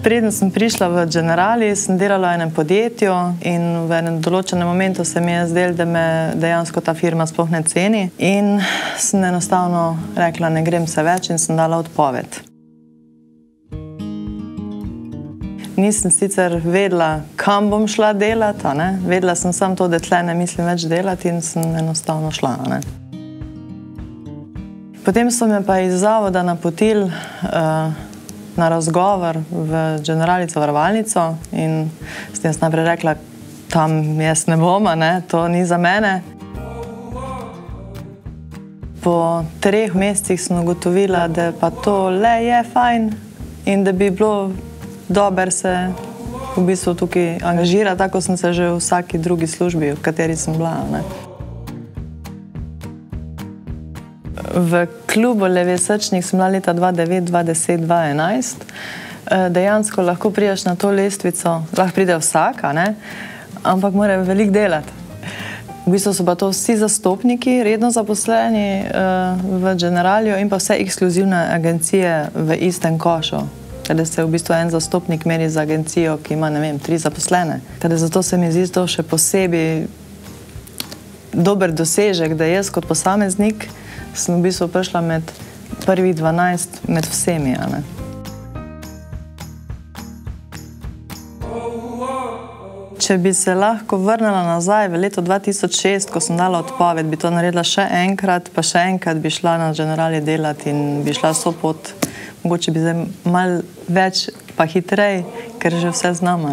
Preden sem prišla v Generali, sem delala v enem podjetju in v enem določenem momentu se mi je zdelo, da me dejansko ta firma sploh ne ceni in sem enostavno rekla, ne grem se več in sem dala odpoved. Nisem sicer vedela, kam bom šla delati, vedela sem samo to, da tle ne mislim več delati in sem enostavno šla. Potem so me pa iz zavoda napotili na razgovor v Generali zavarovalnico in sem jaz najprej rekla, tam jaz ne bom, to ni za mene. Po 3 mesecih sem ugotovila, da pa to le je fajn in da bi bilo dobro se v bistvu tukaj angažirati, tako sem se že v vsaki drugi službi, v kateri sem bila. V klubu Levi srčnik sem bila leta 2009, 2010, 2011. Dejansko lahko prideš na to lestvico, lahko pride vsak, ampak mora veliko delati. V bistvu so pa to vsi zastopniki, redno zaposleni v Generaliju in pa vse ekskluzivne agencije v istem košu. Da se v bistvu en zastopnik meri za agencijo, ki ima, 3 zaposlene. Zato se mi zdi to še posebej dober dosežek, da jaz kot posameznik sem v bistvu prišla med prvih 12 med vsemi. Če bi se lahko vrnila nazaj v leto 2006, ko sem dala odpoved, bi to naredila še enkrat, pa še enkrat bi šla na Generali delati in bi šla vso pot. Mogoče bi zdaj malo več pa hitrej, ker že vse znamo,